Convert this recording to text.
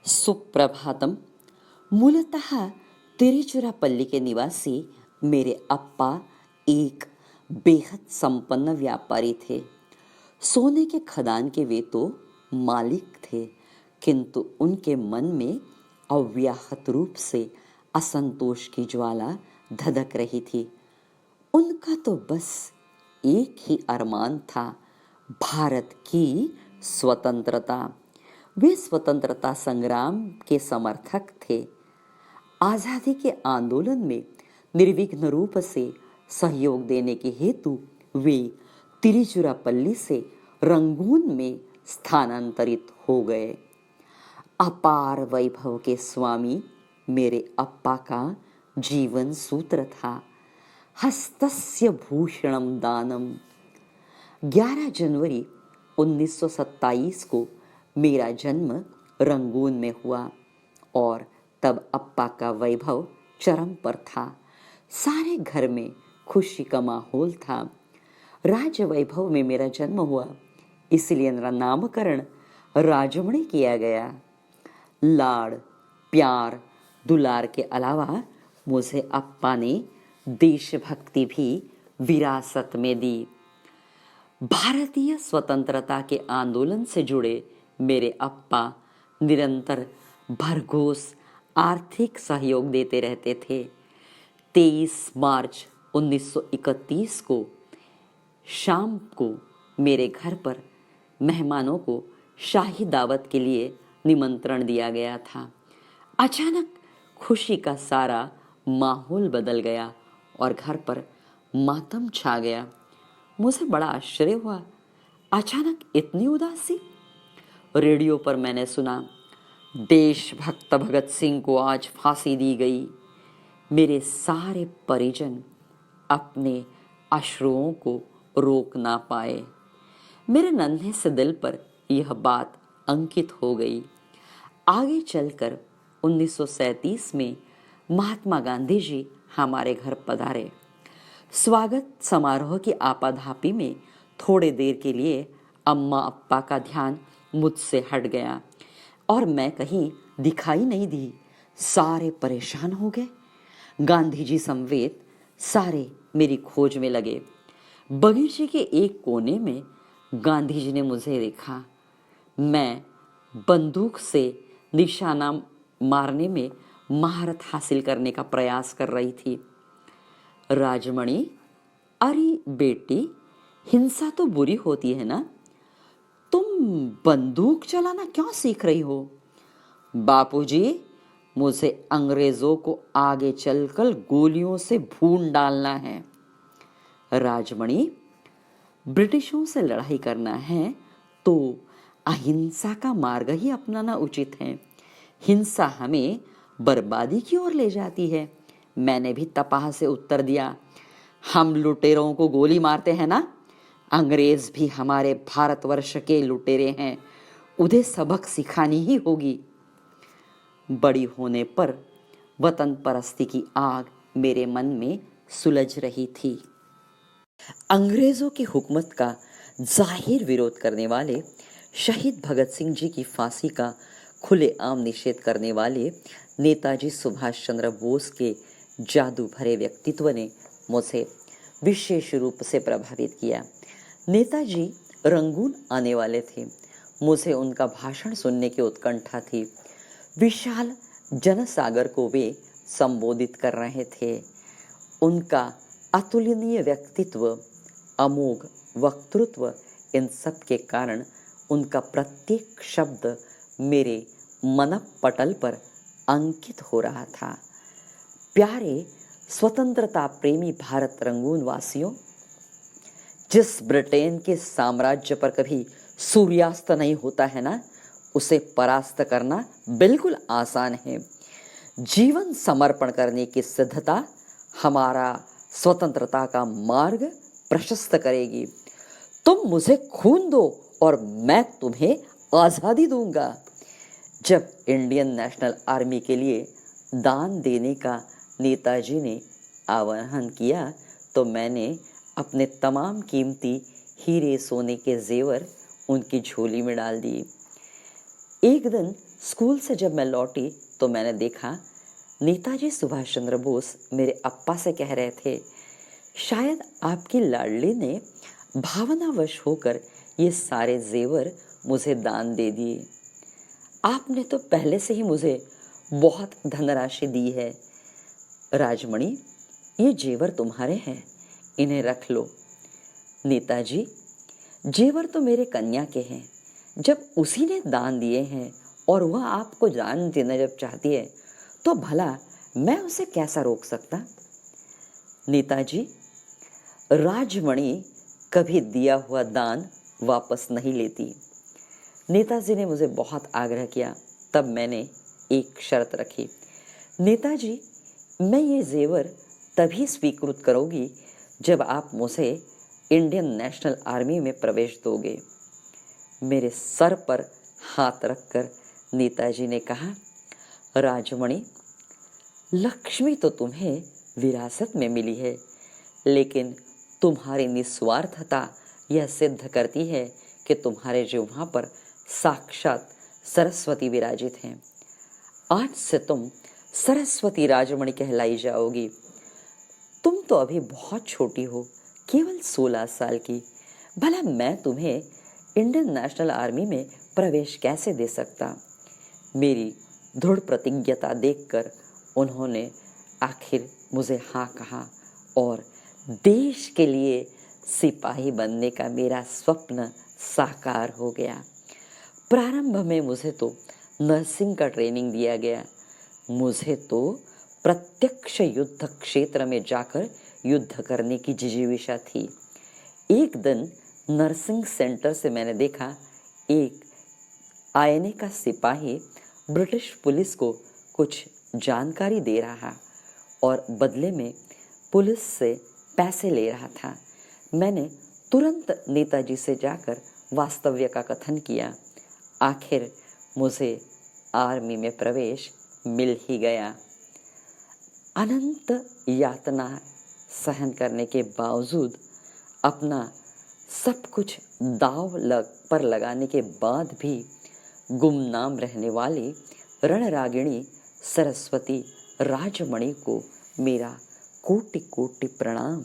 सुप्रभातम। मूलतः तिरुचिरापल्ली के निवासी मेरे अप्पा एक बेहद संपन्न व्यापारी थे। सोने के खदान के वे तो मालिक थे, किंतु उनके मन में अव्याहत रूप से असंतोष की ज्वाला धधक रही थी। उनका तो बस एक ही अरमान था, भारत की स्वतंत्रता। वे स्वतंत्रता संग्राम के समर्थक थे। आजादी के आंदोलन में निर्विघ्न रूप से सहयोग देने के हेतु वे तिरुचिरापल्ली से रंगून में स्थानांतरित हो गए। अपार वैभव के स्वामी मेरे अप्पा का जीवन सूत्र था, हस्तस्य भूषणम दानम। 11 जनवरी 1927 को मेरा जन्म रंगून में हुआ और तब अप्पा का वैभव चरम पर था। सारे घर में खुशी का माहौल था। राज वैभव में मेरा जन्म हुआ, इसलिए मेरा नामकरण राजमणि किया गया। लाड़, प्यार, दुलार के अलावा मुझे अप्पा ने देशभक्ति भी विरासत में दी। भारतीय स्वतंत्रता के आंदोलन से जुड़े मेरे अप्पा निरंतर भरघोस आर्थिक सहयोग देते रहते थे। 23 मार्च 1931 को शाम को मेरे घर पर मेहमानों को शाही दावत के लिए निमंत्रण दिया गया था। अचानक खुशी का सारा माहौल बदल गया और घर पर मातम छा गया। मुझे बड़ा आश्चर्य हुआ, अचानक इतनी उदासी। रेडियो पर मैंने सुना, देशभक्त भगत सिंह को आज फांसी दी गई। मेरे सारे परिजन अपने अश्रुओं को रोक ना पाए। मेरे नन्हे से दिल पर यह बात अंकित हो गई। आगे चलकर 1937 में महात्मा गांधी जी हमारे घर पधारे। स्वागत समारोह की आपाधापी में थोड़े देर के लिए अम्मा अप्पा का ध्यान मुझसे हट गया और मैं कहीं दिखाई नहीं दी। सारे परेशान हो गए। गांधी जी समेत सारे मेरी खोज में लगे। बगीचे के एक कोने में गांधी जी ने मुझे देखा। मैं बंदूक से निशाना मारने में महारत हासिल करने का प्रयास कर रही थी। राजमणि, अरे बेटी, हिंसा तो बुरी होती है ना, तुम बंदूक चलाना क्यों सीख रही हो? बापूजी, मुझे अंग्रेजों को आगे चलकर गोलियों से भून डालना है। राजमणि, ब्रिटिशों से लड़ाई करना है तो अहिंसा का मार्ग ही अपनाना उचित है। हिंसा हमें बर्बादी की ओर ले जाती है। मैंने भी तपाह से उत्तर दिया, हम लुटेरों को गोली मारते हैं ना, अंग्रेज भी हमारे भारतवर्ष के लुटेरे हैं, उन्हें सबक सिखानी ही होगी। बड़ी होने पर वतन परस्ती की आग मेरे मन में सुलझ रही थी। अंग्रेजों की हुकूमत का जाहिर विरोध करने वाले, शहीद भगत सिंह जी की फांसी का खुलेआम निषेध करने वाले नेताजी सुभाष चंद्र बोस के जादू भरे व्यक्तित्व ने मुझे विशेष रूप से प्रभावित किया। नेताजी रंगून आने वाले थे। मुझे उनका भाषण सुनने की उत्कंठा थी। विशाल जनसागर को वे संबोधित कर रहे थे। उनका अतुलनीय व्यक्तित्व, अमोघ वक्तृत्व, इन सब के कारण उनका प्रत्येक शब्द मेरे मनपटल पर अंकित हो रहा था। प्यारे स्वतंत्रता प्रेमी भारत रंगून वासियों, जिस ब्रिटेन के साम्राज्य पर कभी सूर्यास्त नहीं होता है ना, उसे परास्त करना बिल्कुल आसान है। जीवन समर्पण करने की सिद्धता हमारा स्वतंत्रता का मार्ग प्रशस्त करेगी। तुम मुझे खून दो और मैं तुम्हें आजादी दूंगा। जब इंडियन नेशनल आर्मी के लिए दान देने का नेताजी ने आह्वान किया तो मैंने अपने तमाम कीमती हीरे सोने के जेवर उनकी झोली में डाल दिए। एक दिन स्कूल से जब मैं लौटी तो मैंने देखा नेताजी सुभाष चंद्र बोस मेरे अप्पा से कह रहे थे, शायद आपकी लाडली ने भावनावश होकर ये सारे जेवर मुझे दान दे दिए। आपने तो पहले से ही मुझे बहुत धनराशि दी है। राजमणि, ये जेवर तुम्हारे हैं, इन्हें रख लो। नेताजी, जेवर तो मेरे कन्या के हैं। जब उसी ने दान दिए हैं और वह आपको दान देना जब चाहती है तो भला मैं उसे कैसा रोक सकता। नेताजी, राजमणि कभी दिया हुआ दान वापस नहीं लेती। नेताजी ने मुझे बहुत आग्रह किया, तब मैंने एक शर्त रखी। नेताजी, मैं ये जेवर तभी स्वीकृत करूंगी जब आप मुझे इंडियन नेशनल आर्मी में प्रवेश दोगे। मेरे सर पर हाथ रखकर नेताजी ने कहा, राजमणि, लक्ष्मी तो तुम्हें विरासत में मिली है, लेकिन तुम्हारी निस्वार्थता यह सिद्ध करती है कि तुम्हारे जिह्वा पर साक्षात सरस्वती विराजित हैं। आज से तुम सरस्वती राजमणि कहलाई जाओगी। तुम तो अभी बहुत छोटी हो, केवल 16 साल की। भला मैं तुम्हें इंडियन नेशनल आर्मी में प्रवेश कैसे दे सकता। मेरी दृढ़ प्रतिज्ञता देखकर उन्होंने आखिर मुझे हाँ कहा और देश के लिए सिपाही बनने का मेरा स्वप्न साकार हो गया। प्रारंभ में मुझे तो नर्सिंग का ट्रेनिंग दिया गया। मुझे तो प्रत्यक्ष युद्ध क्षेत्र में जाकर युद्ध करने की जिजीविषा थी। एक दिन नर्सिंग सेंटर से मैंने देखा एक आईएनए का सिपाही ब्रिटिश पुलिस को कुछ जानकारी दे रहा और बदले में पुलिस से पैसे ले रहा था। मैंने तुरंत नेताजी से जाकर वास्तव्य का कथन किया। आखिर मुझे आर्मी में प्रवेश मिल ही गया। अनंत यातना सहन करने के बावजूद, अपना सब कुछ दांव पर लगाने के बाद भी गुमनाम रहने वाली रणरागिणी सरस्वती राजमणि को मेरा कोटि कोटि प्रणाम।